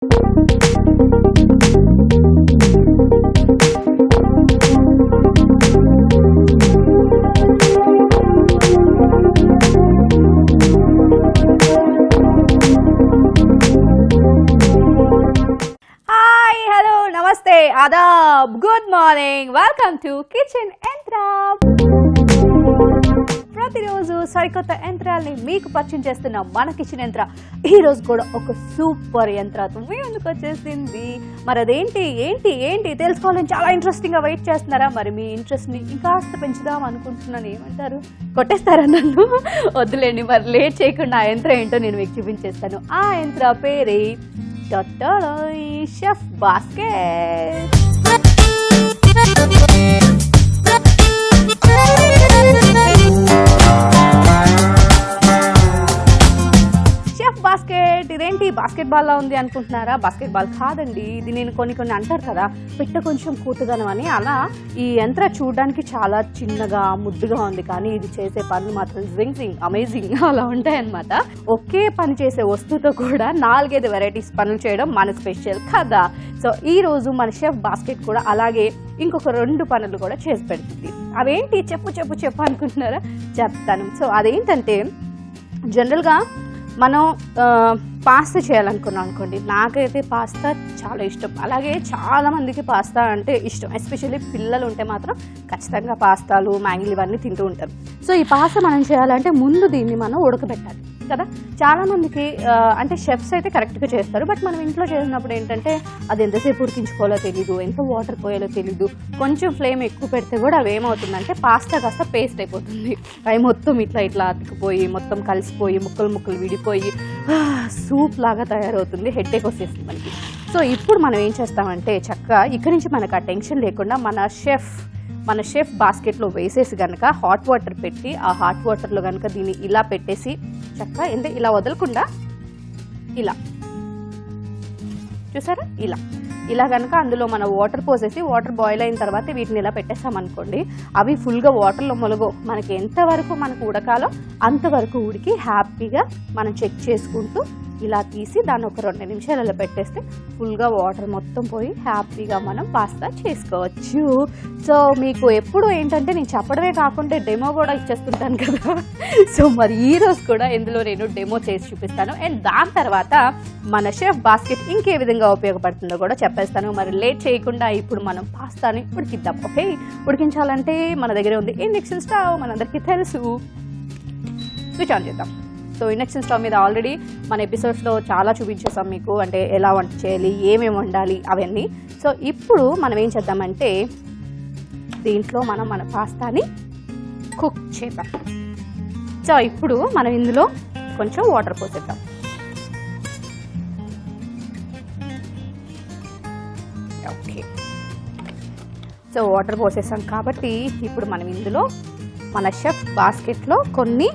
నమస్తే ఆదాబ్ good morning welcome to kitchen యంత్రం. ప్రతిరోజు సరికొత్త యంత్రాలని మీకు పరిచయం చేస్తున్న మన కిచెన్ యంత్ర ఈ రోజు కూడా ఒక సూపర్ యంత్రం మీ ముందుకు వచ్చేసింది. మరి అదేంటి ఏంటి ఏంటి తెలుసుకోవాలని చాలా ఇంట్రెస్టింగ్ గా వెయిట్ చేస్తున్నారా? మరి మీ ఇంట్రెస్ట్ ని ఇంకాస్త పెంచుదాం అనుకుంటున్నాను. ఏమంటారు, కొట్టేస్తారా నన్ను? వద్దులేండి, మరి లేట్ చేయకుండా ఆ యంత్రం ఏంటో నేను మీకు చూపించేస్తాను. ఆ యంత్ర పేరే Chef Basket. బాస్కెట్ ఇదేంటి బాస్కెట్ బాల్ లా ఉంది అనుకుంటున్నారా? బాస్కెట్ బాల్ కాదండి, ఇది నేను కొన్ని అంటారు కదా పెట్ట కొంచెం కూతుదనం అని. అలా ఈ యంత్రం చూడడానికి చాలా చిన్నగా ముద్దుగా ఉంది, కానీ ఇది చేసే పనులు మాత్రం జింగ్ అమేజింగ్ అలా ఉంటాయన్నమాట. ఒకే పని చేసే వస్తువుతో కూడా 4-5 వెరైటీస్ పనులు చేయడం మన స్పెషల్ కదా. సో ఈ రోజు మన షెఫ్ బాస్కెట్ కూడా అలాగే ఇంకొక 2 పనులు కూడా చేసి పెడుతుంది. అవేంటి చెప్పు అనుకుంటున్నారా? చెప్తాను. సో అదేంటంటే, జనరల్గా మనం పాస్తా చేయాలనుకున్నాం అనుకోండి. నాకైతే పాస్తా చాలా ఇష్టం, అలాగే చాలా మందికి పాస్తా అంటే ఇష్టం. ఎస్పెషల్లీ పిల్లలు ఉంటే మాత్రం ఖచ్చితంగా పాస్తాలు, మ్యాగీలు ఇవన్నీ తింటూ ఉంటారు. సో ఈ పాస్తా మనం చేయాలంటే ముందు దీన్ని మనం ఉడకబెట్టాలి కదా. చాలా మందికి అంటే షెఫ్స్ అయితే కరెక్ట్గా చేస్తారు, బట్ మనం ఇంట్లో చేసినప్పుడు ఏంటంటే అది ఎంతసేపు ఉడికించుకోవాలో తెలీదు, ఎంత వాటర్ పోయాలో తెలీదు. కొంచెం ఫ్లేమ్ ఎక్కువ పెడితే కూడా అవి ఏమవుతుందంటే పాస్తా కాస్త పేస్ట్ అయిపోతుంది. అవి మొత్తం ఇట్లా అతికిపోయి మొత్తం కలిసిపోయి ముక్కలు విడిపోయి సూప్ లాగా తయారవుతుంది. హెడ్ఏక్ వచ్చేస్తుంది మనకి. సో ఇప్పుడు మనం ఏం చేస్తామంటే, చక్కగా ఇక్కడి నుంచి మనకు ఆ టెన్షన్ లేకుండా మన షెఫ్ బాస్కెట్లో వేసేసి కనుక హాట్ వాటర్ పెట్టి, ఆ హాట్ వాటర్లో కనుక దీన్ని ఇలా పెట్టేసి చక్కగా ఇలా వదలకుండా ఇలా చూసారా, ఇలా కనుక అందులో మన వాటర్ పోసేసి వాటర్ బాయిల్ అయిన తర్వాత వీటిని ఇలా పెట్టేస్తామనుకోండి, అవి ఫుల్గా వాటర్లో మొలగో. మనకి ఎంతవరకు మనకు ఉడకాలో అంతవరకు ఉడికి హ్యాపీగా మనం చెక్ చేసుకుంటూ ఇలా తీసి దాన్ని ఒక 2 నిమిషాలు అలా పెట్టేస్తే ఫుల్గా వాటర్ మొత్తం పోయి హ్యాపీగా మనం పాస్తా చేసుకోవచ్చు. సో మీకు ఎప్పుడు ఏంటంటే నేను చెప్పడమే కాకుండా డెమో కూడా ఇచ్చేస్తుంటాను కదా. సో మరి ఈ రోజు కూడా ఇందులో నేను డెమో చేసి చూపిస్తాను. అండ్ దాని తర్వాత మన షెఫ్ బాస్కెట్ ఇంకే విధంగా ఉపయోగపడుతుందో కూడా చెప్పేస్తాను. మరి లేట్ చేయకుండా ఇప్పుడు మనం పాస్తాని ఉడికిద్దాం. ఓకే, ఉడికించాలంటే మన దగ్గర ఉంది ఇండక్షన్ స్టవ్, మనందరికీ తెలుసు. స్విచ్ ఆన్ చేద్దాం. సో ఇండక్షన్ స్టవ్ మీద ఆల్రెడీ మన ఎపిసోడ్స్లో చాలా చూపించేసాం మీకు, అంటే ఎలా వంట చేయాలి, ఏమేమి వండాలి అవన్నీ. సో ఇప్పుడు మనం ఏం చేద్దామంటే, దీంట్లో మనం మన పాస్తాని కుక్ చేద్దాం. సో ఇప్పుడు మనం ఇందులో కొంచెం వాటర్ పోసేద్దాం. ఓకే, సో వాటర్ పోసేసాం కాబట్టి ఇప్పుడు మనం ఇందులో మన షెఫ్ బాస్కెట్లో కొన్ని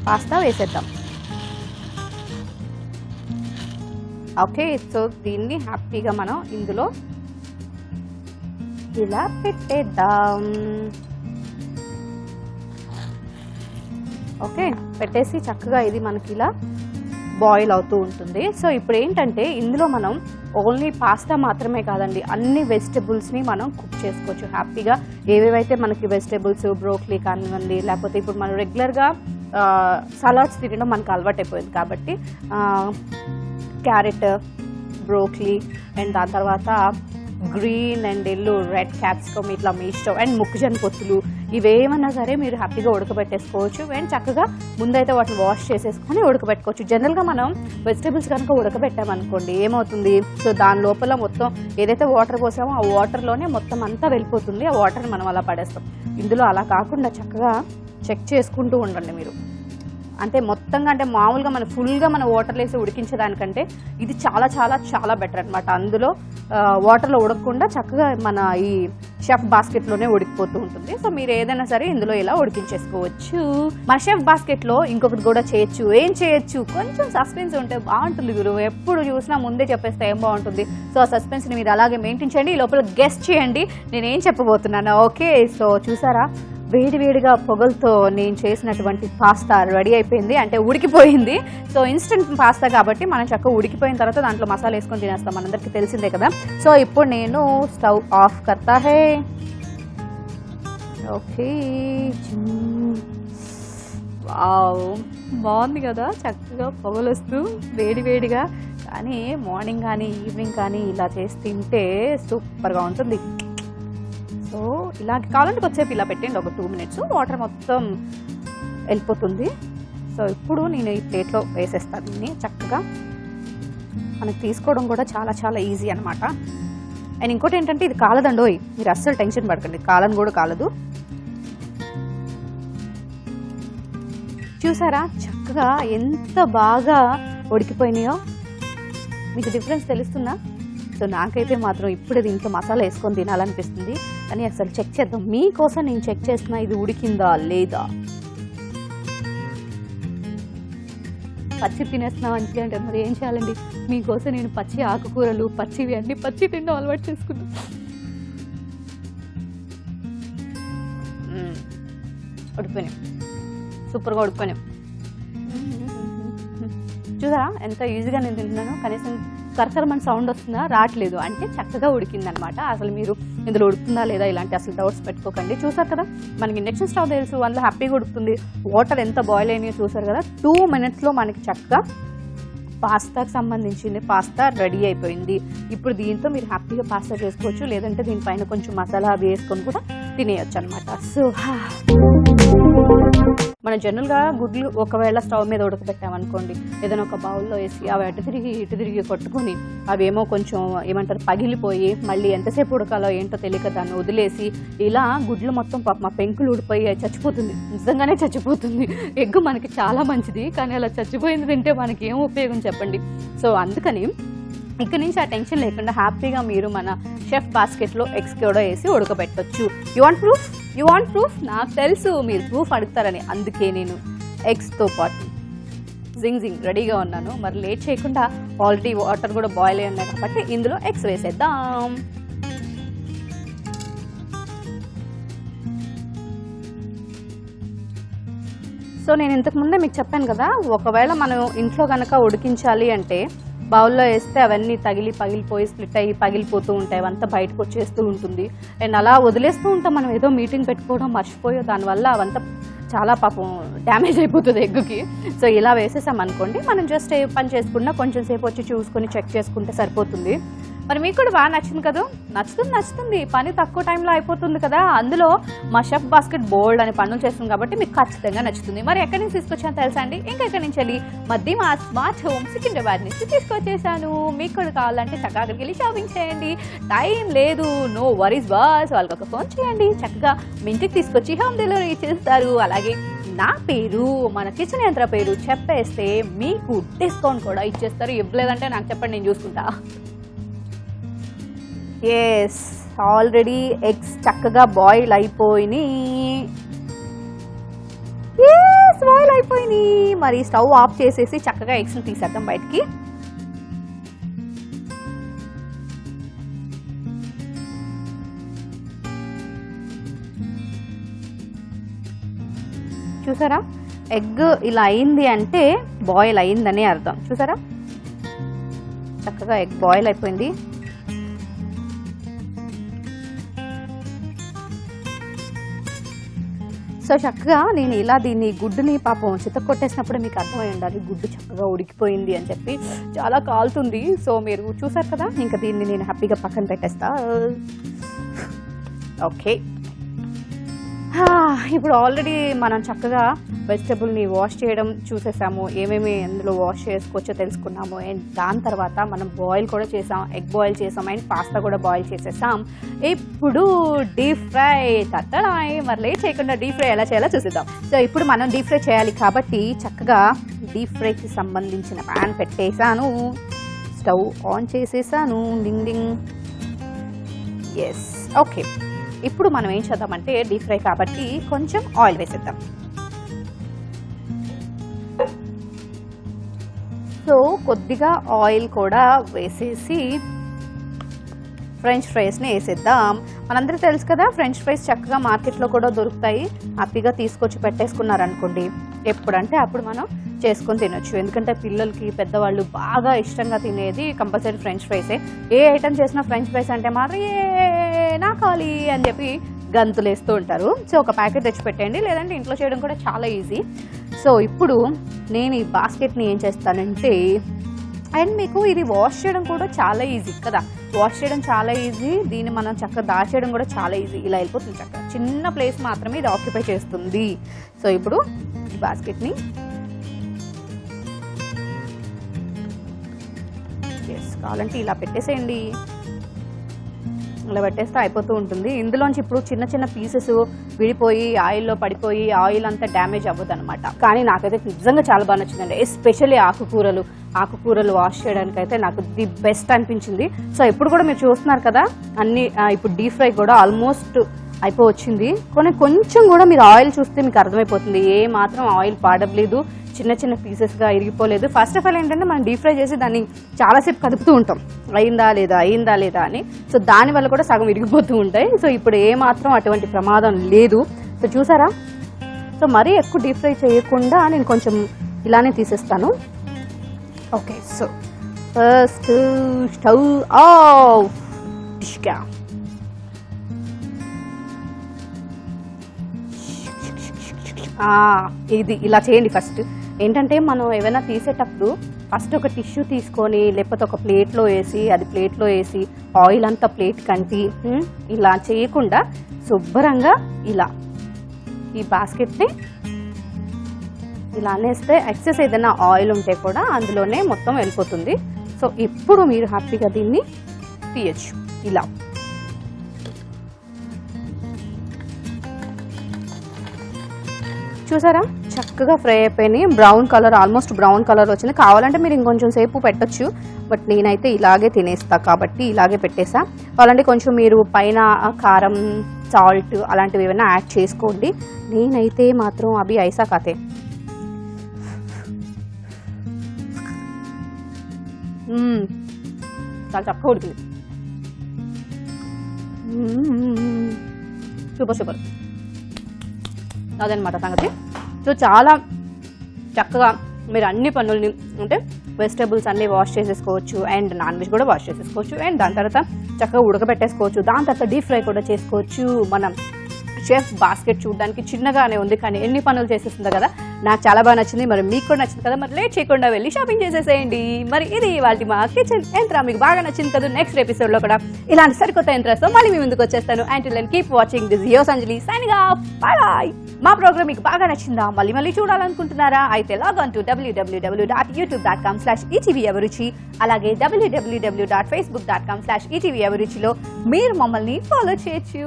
పాస్తా వేసేద్దాం. ఓకే, సో దీన్ని హ్యాపీగా మనం ఇందులో ఇలా పెట్టేద్దాం. ఓకే, పెట్టేసి చక్కగా ఇది మనకి ఇలా బాయిల్ అవుతూ ఉంటుంది. సో ఇప్పుడు ఏంటంటే ఇందులో మనం ఓన్లీ పాస్తా మాత్రమే కాదండి, అన్ని వెజిటబుల్స్ని మనం కుక్ చేసుకోవచ్చు హ్యాపీగా. ఏవేవైతే మనకి వెజిటబుల్స్, బ్రోక్లీ కానివ్వండి, లేకపోతే ఇప్పుడు మనం రెగ్యులర్గా సలాడ్స్ తినడం మనకు అలవాటైపోయింది కాబట్టి క్యారెట్, బ్రోక్లీ, అండ్ దాని తర్వాత green and yellow, red capsicum, ఇట్లా మీ ఇష్టం. అండ్ మొక్కజొన్న పొత్తులు, ఇవేమన్నా సరే మీరు హ్యాపీగా ఉడకబెట్టేసుకోవచ్చు. అండ్ చక్కగా ముందైతే వాటిని వాష్ చేసేసుకొని ఉడకబెట్టుకోవచ్చు. జనరల్గా మనం వెజిటేబుల్స్ కనుక ఉడకబెట్టామనుకోండి ఏమవుతుంది, సో దాని లోపల మొత్తం ఏదైతే వాటర్ పోసామో ఆ వాటర్లోనే మొత్తం అంతా వెళ్ళిపోతుంది. ఆ వాటర్ని మనం అలా పడేస్తాం. ఇందులో అలా కాకుండా చక్కగా చెక్ చేసుకుంటూ ఉండండి మీరు. అంటే మొత్తంగా, అంటే మామూలుగా మనం ఫుల్గా మన వాటర్లో వేసి ఉడికించేదానికంటే ఇది చాలా చాలా చాలా బెటర్ అనమాట. అందులో వాటర్లో ఉడకకుండా చక్కగా మన ఈ షెఫ్ బాస్కెట్లోనే ఉడికిపోతూ ఉంటుంది. సో మీరు ఏదైనా సరే ఇందులో ఇలా ఉడికించేసుకోవచ్చు. మన షెఫ్ బాస్కెట్లో ఇంకొకటి కూడా చేయొచ్చు. ఏం చేయొచ్చు, కొంచెం సస్పెన్స్ ఉంటే బాగుంటుంది గురువు. ఎప్పుడు చూసినా ముందే చెప్పేస్తే ఏం బాగుంటుంది. సో ఆ సస్పెన్స్ని మీరు అలాగే మెయింటైన్ చేయండి. ఈ లోపల గెస్ట్ చేయండి నేనేం చెప్పబోతున్నాను. ఓకే, సో చూసారా వేడివేడిగా పొగలతో నేను చేసినటువంటి పాస్తా రెడీ అయిపోయింది, అంటే ఉడికిపోయింది. సో ఇన్స్టెంట్ పాస్తా కాబట్టి మనం చక్కగా ఉడికిపోయిన తర్వాత దాంట్లో మసాలా వేసుకొని తినేస్తాం, మనందరికీ తెలిసిందే కదా. సో ఇప్పుడు నేను స్టవ్ ఆఫ్ కర్తా హే. ఓకే, వావ్, బాగుంది కదా, చక్కగా పొగలు వస్తూ వేడివేడిగా. కానీ మార్నింగ్ కానీ ఈవినింగ్ కానీ ఇలా చేసి తింటే సూపర్గా ఉంటుంది. సో ఇలా కావాలంటే కొద్దిసేపు ఇలా పెట్టండి, ఒక 2 minutes, వాటర్ మొత్తం వెళ్ళిపోతుంది. సో ఇప్పుడు నేను ఈ ప్లేట్లో వేసేస్తాను దీన్ని. చక్కగా మనకు తీసుకోవడం కూడా చాలా చాలా ఈజీ అనమాట. అండ్ ఇంకోటి ఏంటంటే ఇది కాలదండోయ్, మీరు అస్సలు టెన్షన్ పడకండి, కాలని కూడా కాలదు. చూసారా చక్కగా ఎంత బాగా ఉడికిపోయినాయో, మీకు డిఫరెన్స్ తెలుస్తుందా? సో నాకైతే మాత్రం ఇప్పుడు దీంట్లో మసాలా వేసుకొని తినాలనిపిస్తుంది. కానీ అసలు చెక్ చేద్దాం, మీకోసం నేను చెక్ చేస్తున్నా ఇది ఉడికిందా లేదా. పచ్చి తినేస్తున్నాం అంటే అంటే మరి ఏం చేయాలండి, మీకోసం నేను పచ్చి ఆకుకూరలు పచ్చివి అన్ని పచ్చి తినడం అలవాటు చేసుకున్నాను. ఉడికిపోయినాం, సూపర్గా ఉడికిపోయినాం. చూసారా ఎంత ఈజీగా నేను తింటున్నాను, కనీసం కరకరమని సౌండ్ వస్తుందా, రావట్లేదు, అంటే చక్కగా ఉడికిందనమాట. అసలు మీరు ఇందులో ఉడుకుతుందా లేదా ఇలాంటి అసలు డౌట్స్ పెట్టుకోకండి. చూసారు కదా మనకి ఇండక్షన్ స్టవ్ తెలుసు, అందులో హ్యాపీగా ఉడుకుతుంది. వాటర్ ఎంత బాయిల్ అయినాయో చూసారు కదా. 2 minutes మనకి చక్కగా పాస్తాకి సంబంధించింది పాస్తా రెడీ అయిపోయింది. ఇప్పుడు దీంతో మీరు హ్యాపీగా పాస్తా చేసుకోవచ్చు, లేదంటే దీనిపైన కొంచెం మసాలా అవి వేసుకొని కూడా తినేయచ్చు అనమాట. సో మనం జనరల్గా గుడ్లు ఒకవేళ స్టవ్ మీద ఉడకబెట్టామనుకోండి, ఏదైనా ఒక బౌల్లో వేసి అవి అటు తిరిగి కొట్టుకొని అవేమో కొంచెం ఏమంటారు పగిలిపోయి మళ్ళీ ఎంతసేపు ఉడకాలో ఏంటో తెలియక దాన్ని వదిలేసి ఇలా గుడ్లు మొత్తం మా పెంకులు ఊడిపోయి చచ్చిపోతుంది, నిజంగానే చచ్చిపోతుంది. ఎగ్ మనకి చాలా మంచిది, కానీ అలా చచ్చిపోయింది తింటే మనకి ఏం ఉపయోగం చెప్పండి. సో అందుకని ఇక్కడ నుంచి ఆ టెన్షన్ లేకుండా హ్యాపీగా మీరు మన షెఫ్ బాస్కెట్లో ఎగ్స్ కూడా వేసి ఉడకబెట్టవచ్చు. You want proof? నాకు తెలుసు మీరు ప్రూఫ్ అడుగుతారని, అందుకే నేను ఎగ్స్తో పాటు జింగ్ రెడీగా ఉన్నాను. మరి లేట్ చేయకుండా ఆల్రెడీ వాటర్ కూడా బాయిల్ అయి ఉన్నాయి కాబట్టి ఇందులో ఎగ్స్ వేసేద్దాం. సో నేను ఇంతకుముందే మీకు చెప్పాను కదా, ఒకవేళ మనం ఇంట్లో కనుక ఉడికించాలి అంటే బౌల్లో వేస్తే అవన్నీ పగిలిపోయి స్ప్లిట్ అయ్యి పగిలిపోతూ ఉంటాయి, అవంతా బయటకు వచ్చేస్తూ ఉంటుంది. అండ్ అలా వదిలేస్తూ ఉంటాం, మనం ఏదో మీటింగ్ పెట్టుకోవడం మర్చిపోయో దానివల్ల అవంతా చాలా పాపం డ్యామేజ్ అయిపోతుంది ఎగ్గుకి. సో ఇలా వేసేసాం అనుకోండి, మనం జస్ట్ ఏ పని చేసుకున్నా కొంచెం సేపు వచ్చి చూసుకొని చెక్ చేసుకుంటే సరిపోతుంది. మరి మీకు కూడా బాగా నచ్చింది కదా? నచ్చుతుంది, పని తక్కువ టైంలో అయిపోతుంది కదా. అందులో మా షెఫ్ బాస్కెట్ బోల్డ్ అని పనులు చేస్తుంది కాబట్టి మీకు ఖచ్చితంగా నచ్చుతుంది. మరి ఎక్కడి నుంచి తీసుకొచ్చాను తెలుసా అండి? ఇంకెక్కడి నుంచి వెళ్ళి మా స్మార్ట్ హోమ్ సికింద్రాబాద్ నుంచి తీసుకొచ్చేసాను. మీకు కూడా కావాలంటే చక్కగా అక్కడికి వెళ్ళి షాపింగ్ చేయండి, టైం లేదు, నో వరీస్ బాస్, వాళ్ళకి ఒక ఫోన్ చేయండి, చక్కగా మీ ఇంటికి తీసుకొచ్చి హోమ్ డెలివరీ చేస్తారు. అలాగే నా పేరు మన కిచెన్ యంత్ర పేరు చెప్పేస్తే మీకు డిస్కౌంట్ కూడా ఇచ్చేస్తారు. ఇవ్వలేదంటే నాకు చెప్పండి, నేను చూసుకుంటా. ఎస్, ఆల్రెడీ ఎగ్స్ చక్కగా బాయిల్ అయిపోయినాయి. మరి స్టవ్ ఆఫ్ చేసేసి చక్కగా ఎగ్స్ని తీసేద్దాం బయటికి. చూసారా ఎగ్ ఇలా అయింది అంటే బాయిల్ అయిందని అర్థం. చూసారా చక్కగా ఎగ్ బాయిల్ అయిపోయింది. సో చక్కగా నేను ఇలా దీన్ని గుడ్డుని పాపం చితక్కొట్టేసినప్పుడు మీకు అర్థమై ఉండాలి గుడ్డు చక్కగా ఉడికిపోయింది అని చెప్పి. చాలా కాలుతుంది. సో మీరు చూసారు కదా, ఇంకా దీన్ని నేను హ్యాపీగా పక్కన పెట్టేస్తా. ఓకే, ఇప్పుడు ఆల్రెడీ మనం చక్కగా వెజిటబుల్ని వాష్ చేయడం చూసేసాము, ఏమేమి అందులో వాష్ చేసుకోవచ్చో తెలుసుకున్నాము. అండ్ దాని తర్వాత మనం బాయిల్ కూడా చేసాం, ఎగ్ బాయిల్ చేసాం, అండ్ పాస్తా కూడా బాయిల్ చేసేసాం. ఇప్పుడు డీప్ ఫ్రై తట్టడాయి. మరి లేట్ చేయకుండా డీప్ ఫ్రై ఎలా చేయాలో చూసేద్దాం. సో ఇప్పుడు మనం డీప్ ఫ్రై చేయాలి కాబట్టి చక్కగా డీప్ ఫ్రైకి సంబంధించిన ప్యాన్ పెట్టేశాను, స్టవ్ ఆన్ చేసేసాను. Ding ding. Yes, okay. ఇప్పుడు మనం ఏం చేద్దామంటే డీప్ ఫ్రై కాబట్టి కొంచెం ఆయిల్ వేసేద్దాం. సో కొద్దిగా ఆయిల్ కూడా వేసేసి ఫ్రెంచ్ ఫ్రైస్ని వేసేద్దాం. మనందరికీ తెలుసు కదా, ఫ్రెంచ్ ఫ్రైస్ చక్కగా మార్కెట్లో కూడా దొరుకుతాయి. హ్యాపీగా తీసుకొచ్చి పెట్టేసుకున్నారనుకోండి, ఎప్పుడంటే అప్పుడు మనం చేసుకొని తినొచ్చు. ఎందుకంటే పిల్లలకి, పెద్దవాళ్ళు బాగా ఇష్టంగా తినేది కంపల్సరీ ఫ్రెంచ్ ఫ్రైసే. ఏ ఐటమ్ చేసినా ఫ్రెంచ్ ఫ్రైస్ అంటే మాత్రం నా కావాలి అని చెప్పి గంతులు వేస్తూ ఉంటారు. సో ఒక ప్యాకెట్ తెచ్చి పెట్టండి, లేదంటే ఇంట్లో చేయడం కూడా చాలా ఈజీ. సో ఇప్పుడు నేను ఈ బాస్కెట్ని ఏం చేస్తానంటే, అండ్ మీకు ఇది వాష్ చేయడం కూడా చాలా ఈజీ కదా, వాష్ చేయడం చాలా ఈజీ. దీన్ని మనం చక్కగా దాచేయడం కూడా చాలా ఈజీ. ఇలా వెళ్ళిపోతుంది చక్కగా, చిన్న ప్లేస్ మాత్రమే ఇది ఆక్యుపై చేస్తుంది. సో ఇప్పుడు ఈ బాస్కెట్ని కావాలంటే ఇలా పెట్టేసేయండి. ఇలా పెట్టేస్తే అయిపోతూ ఉంటుంది. ఇందులోంచి ఇప్పుడు చిన్న చిన్న పీసెస్ విడిపోయి ఆయిల్లో పడిపోయి ఆయిల్ అంతా డ్యామేజ్ అవ్వదు అనమాట. కానీ నాకైతే నిజంగా చాలా బాగా నచ్చిందండి. ఎస్పెషల్లీ ఆకుకూరలు వాష్ చేయడానికి అయితే నాకు ది బెస్ట్ అనిపించింది. సో ఇప్పుడు కూడా మీరు చూస్తున్నారు కదా, అన్ని ఇప్పుడు డీప్ ఫ్రై కూడా ఆల్మోస్ట్ అయిపోవచ్చింది. కొంచెం కూడా మీరు ఆయిల్ చూస్తే మీకు అర్థమైపోతుంది, ఏ మాత్రం ఆయిల్ పాడలేదు, చిన్న చిన్న పీసెస్గా ఇరిగిపోలేదు. ఫస్ట్ ఆఫ్ ఆల్ ఏంటంటే మనం డీప్ ఫ్రై చేసి దాన్ని చాలాసేపు కదుపుతూ ఉంటాం, అయిందా లేదా అని. సో దానివల్ల కూడా సగం ఇరిగిపోతూ ఉంటాయి. సో ఇప్పుడు ఏ మాత్రం అటువంటి ప్రమాదం లేదు. సో చూసారా, సో మరీ ఎక్కువ డీప్ ఫ్రై చేయకుండా నేను కొంచెం ఇలానే తీసేస్తాను. Okay, so first stove off. ఇది ఇలా చేయండి. ఫస్ట్ ఏంటంటే మనం ఏమైనా తీసేటప్పుడు ఫస్ట్ ఒక టిష్యూ తీసుకొని, లేకపోతే ఒక ప్లేట్లో వేసి ఆయిల్ అంతా ప్లేట్ కంటి ఇలా చేయకుండా శుభ్రంగా ఇలా ఈ బాస్కెట్ని ఇలా అనేస్తే ఎక్సెస్ ఏదైనా ఆయిల్ ఉంటే కూడా అందులోనే మొత్తం వెళ్ళిపోతుంది. సో ఇప్పుడు మీరు హ్యాపీగా దీన్ని తీయచ్చు. ఇలా చూసారా, చక్కగా ఫ్రై అయిపోయినాయి. Brown colour, almost brown colour వచ్చింది. కావాలంటే మీరు ఇంకొంచెం సేపు పెట్టచ్చు, బట్ నేనైతే ఇలాగే తినేస్తా కాబట్టి ఇలాగే పెట్టేసా. కావాలంటే కొంచెం మీరు పైన కారం, సాల్ట్ అలాంటివి ఏమైనా యాడ్ చేసుకోండి. నేనైతే మాత్రం అవి ఐసా కాతే చాలా చక్కగా ఉడికింది. సూపర్ అదనమాట సంగతి. సో చాలా చక్కగా మీరు అన్ని పనులని, అంటే వెజిటేబుల్స్ అన్నీ వాష్ చేసేసుకోవచ్చు, అండ్ నాన్ వెజ్ కూడా వాష్ చేసేసుకోవచ్చు, అండ్ దాని తర్వాత చక్కగా ఉడకబెట్టేసుకోవచ్చు. దాని తర్వాత డీప్ ఫ్రై కూడా చేసుకోవచ్చు. మనం షెఫ్ బాస్కెట్ చూడడానికి చిన్నగానే ఉంది, కానీ ఎన్ని పనులు చేసేస్తుంది కదా. నాకు చాలా బాగా నచ్చింది. మరి మీకు కూడా నచ్చింది కదా, మరి లేట్ చేయకుండా వెళ్ళి షాపింగ్ చేసేసేయండి. మరి ఇది వాళ్ళ మా కిచెన్ యంత్ర మీకు బాగా నచ్చింది కదా. నెక్స్ట్ ఎపిసోడ్లో కూడా ఇలాంటి సరికొత్త యంత్రాలతో మళ్ళీ మీ ముందుకు వచ్చేస్తాను. Until then keep watching this here's Anjali signing off. Bye bye. మా ప్రోగ్రామ్ మీకు బాగా నచ్చిందా, మళ్ళీ చూడాలనుకుంటున్నారా, అయితే లాగ్ ఆన్ టు www.youtube.com/etvavruchi, అలాగే www.facebook.com/etvavruchiలో మీరు మమ్మల్ని ఫాలో చేయొచ్చు.